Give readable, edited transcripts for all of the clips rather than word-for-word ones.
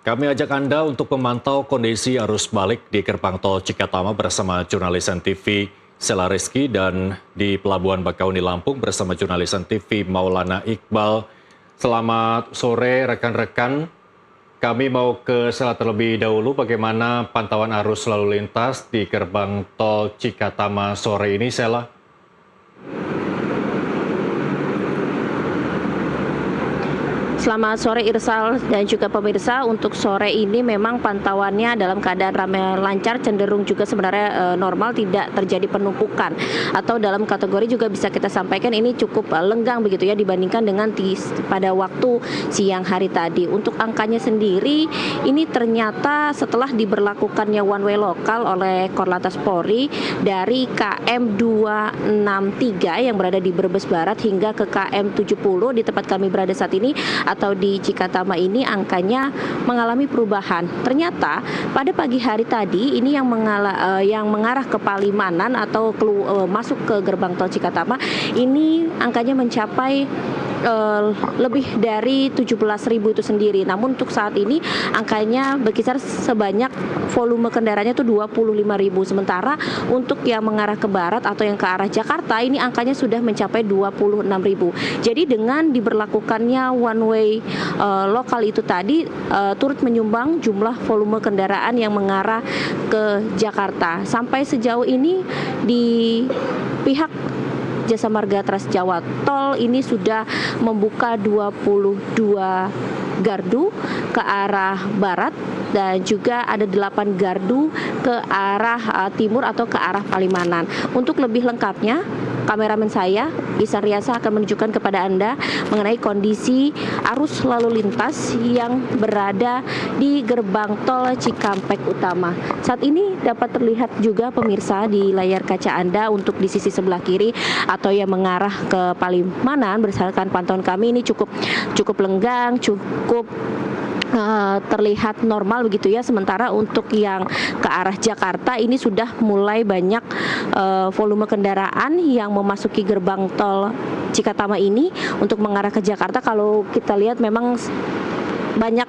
Kami ajak Anda untuk memantau kondisi arus balik di gerbang tol Cikatama bersama jurnalis NTV Sela Rizky dan di Pelabuhan Bakauni Lampung bersama jurnalis NTV Maulana Iqbal. Selamat sore rekan-rekan. Kami mau ke Sela terlebih dahulu. Bagaimana pantauan arus lalu lintas di gerbang tol Cikatama sore ini, Sela? Selamat sore Irsal dan juga pemirsa. Untuk sore ini memang pantauannya dalam keadaan ramai lancar, cenderung juga sebenarnya normal, tidak terjadi penumpukan. Atau dalam kategori juga bisa kita sampaikan ini cukup lenggang begitu ya dibandingkan dengan pada waktu siang hari tadi. Untuk angkanya sendiri ini ternyata setelah diberlakukannya one way lokal oleh Korlantas Polri dari KM 263 yang berada di Brebes Barat hingga ke KM 70 di tempat kami berada saat ini atau di Cikatama ini, angkanya mengalami perubahan. Ternyata pada pagi hari tadi ini yang mengarah ke Palimanan atau masuk ke gerbang tol Cikatama ini angkanya mencapai lebih dari 17.000 itu sendiri. Namun untuk saat ini angkanya berkisar sebanyak volume kendaraannya itu 25.000. Sementara untuk yang mengarah ke barat atau yang ke arah Jakarta ini angkanya sudah mencapai 26.000. Jadi dengan diberlakukannya one way lokal itu tadi turut menyumbang jumlah volume kendaraan yang mengarah ke Jakarta. Sampai sejauh ini di pihak Jasa Marga Trans Jawa Tol ini sudah membuka 22 gardu ke arah barat dan juga ada 8 gardu ke arah timur atau ke arah Palimanan. Untuk lebih lengkapnya, kameramen saya Ihsan Riasa akan menunjukkan kepada Anda mengenai kondisi arus lalu lintas yang berada di gerbang tol Cikampek Utama. Saat ini dapat terlihat juga pemirsa di layar kaca Anda untuk di sisi sebelah kiri atau yang mengarah ke Palimanan, berdasarkan pantauan kami ini cukup lenggang, cukup terlihat normal begitu ya. Sementara untuk yang ke arah Jakarta ini sudah mulai banyak volume kendaraan yang memasuki gerbang tol Cikatama ini untuk mengarah ke Jakarta. Kalau kita lihat memang banyak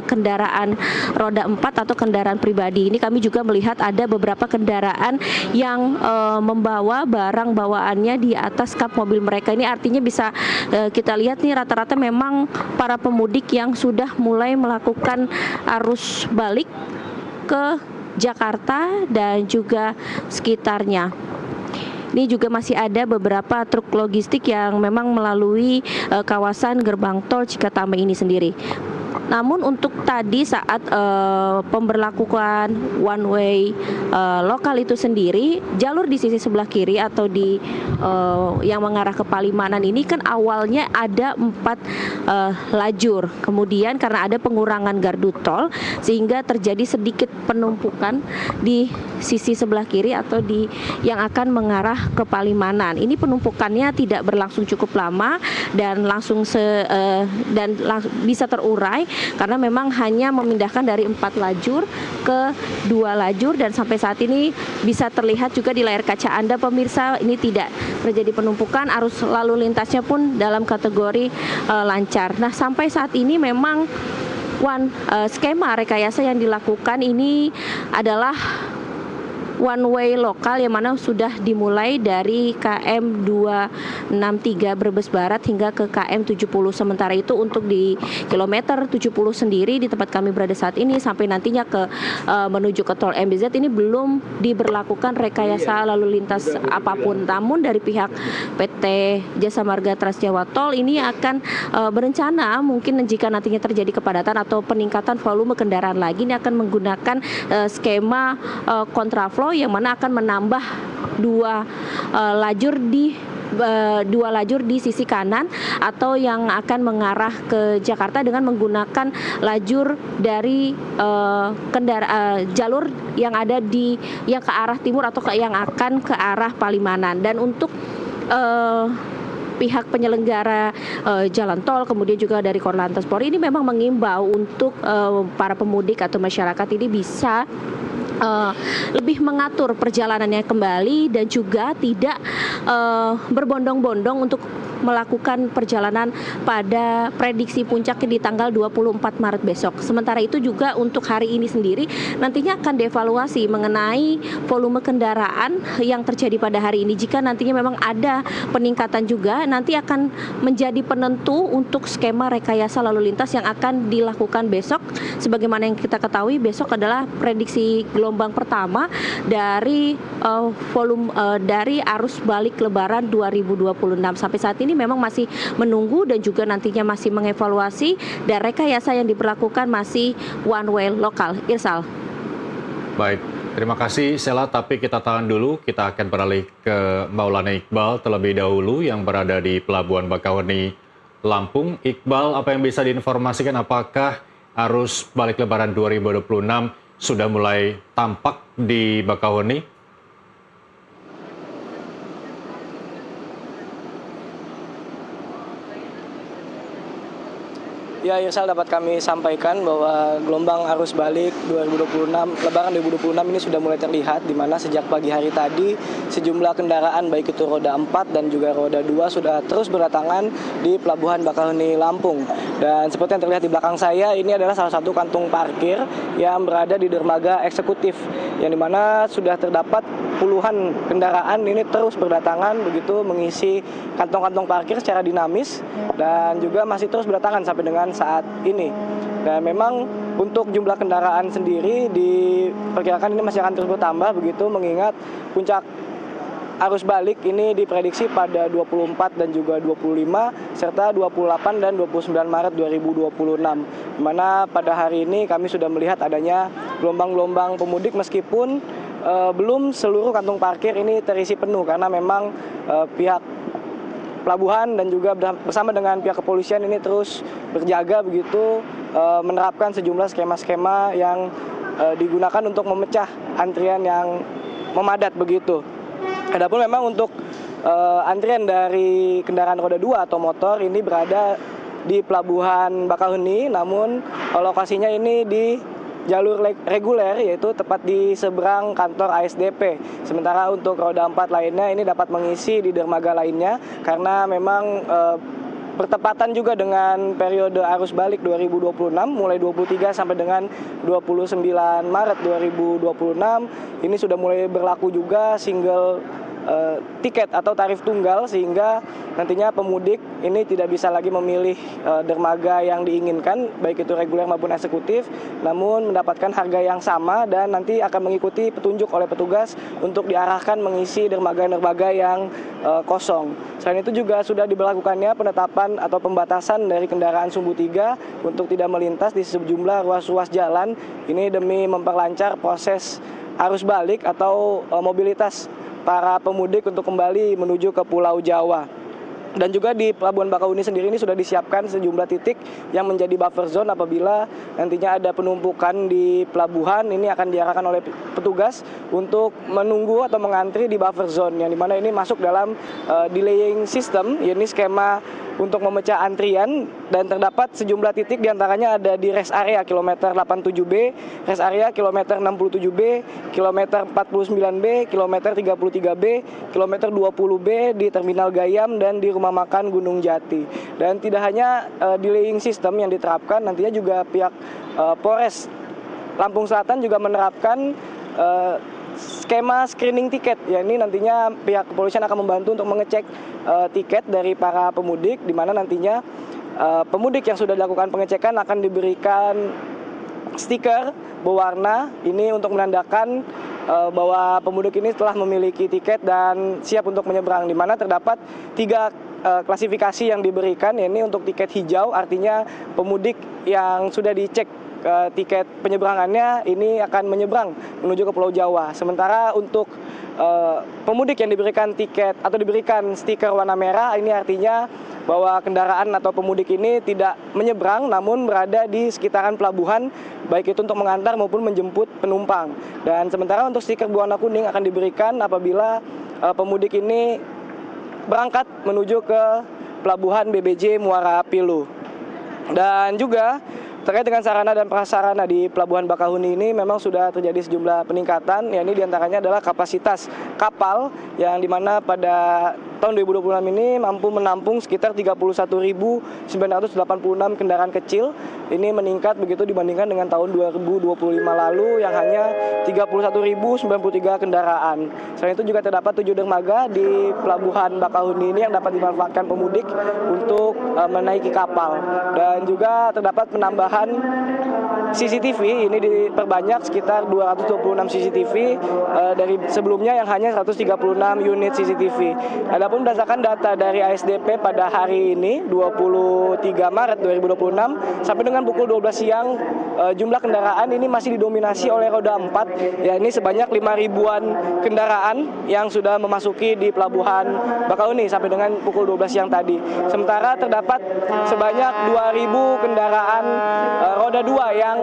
kendaraan roda 4 atau kendaraan pribadi. Ini kami juga melihat ada beberapa kendaraan yang membawa barang bawaannya di atas kap mobil mereka. Ini artinya bisa kita lihat nih rata-rata memang para pemudik yang sudah mulai melakukan arus balik ke Jakarta dan juga sekitarnya. Ini juga masih ada beberapa truk logistik yang memang melalui kawasan gerbang tol Cikatama ini sendiri. Namun untuk tadi saat pemberlakuan one way lokal itu sendiri, jalur di sisi sebelah kiri atau di yang mengarah ke Palimanan ini kan awalnya ada 4 lajur. Kemudian karena ada pengurangan gardu tol sehingga terjadi sedikit penumpukan di sisi sebelah kiri atau di yang akan mengarah ke Palimanan. Ini penumpukannya tidak berlangsung cukup lama dan bisa terurai karena memang hanya memindahkan dari 4 lajur ke 2 lajur dan sampai saat ini bisa terlihat juga di layar kaca Anda pemirsa ini tidak terjadi penumpukan, arus lalu lintasnya pun dalam kategori lancar. Nah, sampai saat ini memang skema rekayasa yang dilakukan ini adalah one way lokal yang mana sudah dimulai dari KM 263 Brebes Barat hingga ke KM 70. Sementara itu untuk di kilometer 70 sendiri di tempat kami berada saat ini sampai nantinya ke menuju ke tol MBZ ini belum diberlakukan rekayasa lalu lintas apapun. Namun dari pihak PT Jasa Marga Trans Jawa Tol ini akan berencana mungkin jika nantinya terjadi kepadatan atau peningkatan volume kendaraan lagi ini akan menggunakan skema kontraflow yang mana akan menambah 2 lajur di sisi kanan atau yang akan mengarah ke Jakarta dengan menggunakan lajur dari jalur yang ada yang ke arah timur atau yang akan ke arah Palimanan. Dan untuk pihak penyelenggara jalan tol kemudian juga dari Korlantas Polri ini memang mengimbau untuk para pemudik atau masyarakat ini bisa lebih mengatur perjalanannya kembali dan juga tidak berbondong-bondong untuk melakukan perjalanan pada prediksi puncaknya di tanggal 24 Maret besok. Sementara itu juga untuk hari ini sendiri nantinya akan dievaluasi mengenai volume kendaraan yang terjadi pada hari ini. Jika nantinya memang ada peningkatan juga, nanti akan menjadi penentu untuk skema rekayasa lalu lintas yang akan dilakukan besok. Sebagaimana yang kita ketahui, besok adalah prediksi gelombang pertama dari dari arus balik Lebaran 2026. Sampai saat ini memang masih menunggu dan juga nantinya masih mengevaluasi, dan rekayasa yang diberlakukan masih one way lokal. Irsal. Baik, terima kasih Sela, tapi kita tahan dulu. Kita akan beralih ke Maulana Iqbal terlebih dahulu yang berada di Pelabuhan Bakauheni, Lampung. Iqbal, apa yang bisa diinformasikan, apakah arus balik Lebaran 2026 sudah mulai tampak di Bakauheni? Ya, Irsal, dapat kami sampaikan bahwa gelombang arus balik 2026, Lebaran 2026 ini sudah mulai terlihat, di mana sejak pagi hari tadi sejumlah kendaraan baik itu roda 4 dan juga roda 2 sudah terus berdatangan di Pelabuhan Bakauheni, Lampung. Dan seperti yang terlihat di belakang saya, ini adalah salah satu kantung parkir yang berada di dermaga eksekutif, yang dimana sudah terdapat puluhan kendaraan ini terus berdatangan begitu mengisi kantong-kantong parkir secara dinamis, dan juga masih terus berdatangan sampai dengan saat ini. Dan memang untuk jumlah kendaraan sendiri diperkirakan ini masih akan terus bertambah begitu, mengingat puncak arus balik ini diprediksi pada 24 dan juga 25 serta 28 dan 29 Maret 2026. Di mana pada hari ini kami sudah melihat adanya gelombang-gelombang pemudik, meskipun belum seluruh kantung parkir ini terisi penuh, karena memang pihak pelabuhan dan juga bersama dengan pihak kepolisian ini terus berjaga begitu, menerapkan sejumlah skema-skema yang digunakan untuk memecah antrian yang memadat begitu. Adapun memang untuk antrian dari kendaraan roda 2 atau motor ini berada di Pelabuhan Bakauheni, namun lokasinya ini di jalur reguler, yaitu tepat di seberang kantor ASDP. Sementara untuk roda 4 lainnya ini dapat mengisi di dermaga lainnya, karena memang bertepatan juga dengan periode arus balik 2026 mulai 23 sampai dengan 29 Maret 2026 ini sudah mulai berlaku juga single tiket atau tarif tunggal, sehingga nantinya pemudik ini tidak bisa lagi memilih dermaga yang diinginkan baik itu reguler maupun eksekutif, namun mendapatkan harga yang sama dan nanti akan mengikuti petunjuk oleh petugas untuk diarahkan mengisi dermaga-dermaga yang kosong. Selain itu juga sudah diberlakukannya penetapan atau pembatasan dari kendaraan sumbu 3 untuk tidak melintas di sejumlah ruas-ruas jalan, ini demi memperlancar proses arus balik atau mobilitas para pemudik untuk kembali menuju ke Pulau Jawa. Dan juga di Pelabuhan Bakauheni sendiri ini sudah disiapkan sejumlah titik yang menjadi buffer zone apabila nantinya ada penumpukan di pelabuhan, ini akan diarahkan oleh petugas untuk menunggu atau mengantri di buffer zone, yang dimana ini masuk dalam delaying system, yakni skema untuk memecah antrian, dan terdapat sejumlah titik diantaranya ada di rest area kilometer 87B, rest area kilometer 67B, kilometer 49B, kilometer 33B, kilometer 20B di Terminal Gayam dan di Rumah Makan Gunung Jati. Dan tidak hanya delaying system yang diterapkan, nantinya juga pihak Polres Lampung Selatan juga menerapkan skema screening tiket, yakni nantinya pihak kepolisian akan membantu untuk mengecek tiket dari para pemudik, di mana nantinya pemudik yang sudah dilakukan pengecekan akan diberikan stiker berwarna ini untuk menandakan bahwa pemudik ini telah memiliki tiket dan siap untuk menyeberang, di mana terdapat 3 klasifikasi yang diberikan, yakni untuk tiket hijau artinya pemudik yang sudah dicek tiket penyeberangannya ini akan menyeberang menuju ke Pulau Jawa. Sementara untuk pemudik yang diberikan tiket atau diberikan stiker warna merah, ini artinya bahwa kendaraan atau pemudik ini tidak menyeberang namun berada di sekitaran pelabuhan, baik itu untuk mengantar maupun menjemput penumpang. Dan sementara untuk stiker berwarna kuning akan diberikan apabila pemudik ini berangkat menuju ke pelabuhan BBJ Muara Pilu. Dan juga terkait dengan sarana dan prasarana di Pelabuhan Bakauheni ini memang sudah terjadi sejumlah peningkatan, yakni diantaranya adalah kapasitas kapal yang dimana pada tahun 2026 ini mampu menampung sekitar 31.986 kendaraan kecil. Ini meningkat begitu dibandingkan dengan tahun 2025 lalu yang hanya 31.093 kendaraan. Selain itu juga terdapat 7 dermaga di Pelabuhan Bakahuni ini yang dapat dimanfaatkan pemudik untuk menaiki kapal. Dan juga terdapat penambahan CCTV, ini diperbanyak sekitar 226 CCTV dari sebelumnya yang hanya 136 unit CCTV. Adapun berdasarkan data dari ASDP pada hari ini 23 Maret 2026 sampai dengan pukul 12 siang jumlah kendaraan ini masih didominasi oleh roda 4, ya ini sebanyak 5.000-an kendaraan yang sudah memasuki di Pelabuhan Bakahuni sampai dengan pukul 12 siang tadi. Sementara terdapat sebanyak 2.000 kendaraan roda 2 yang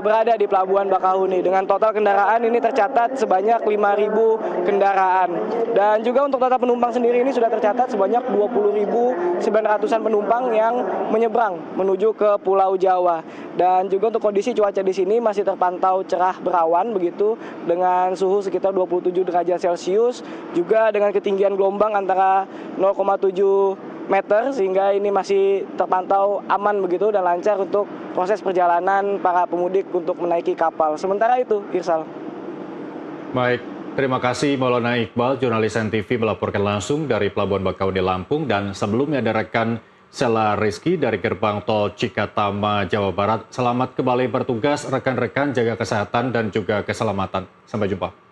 berada di Pelabuhan Bakahuni. Dengan total kendaraan ini tercatat sebanyak 5.000 kendaraan. Dan juga untuk total penumpang sendiri ini sudah tercatat sebanyak 20.900-an penumpang yang menyeberang menuju ke Pulau Jawa. Dan juga untuk kondisi cuaca di sini masih terpantau cerah berawan begitu dengan suhu sekitar 27 derajat Celcius, juga dengan ketinggian gelombang antara 0,7 meter sehingga ini masih terpantau aman begitu dan lancar untuk proses perjalanan para pemudik untuk menaiki kapal. Sementara itu, Irsal. Baik, terima kasih Maulana Iqbal, jurnalis NTV melaporkan langsung dari Pelabuhan Bakahuni Lampung, dan sebelumnya ada rekan Sela Rizky dari Gerbang Tol Cikatama, Jawa Barat. Selamat kembali bertugas rekan-rekan, jaga kesehatan dan juga keselamatan. Sampai jumpa.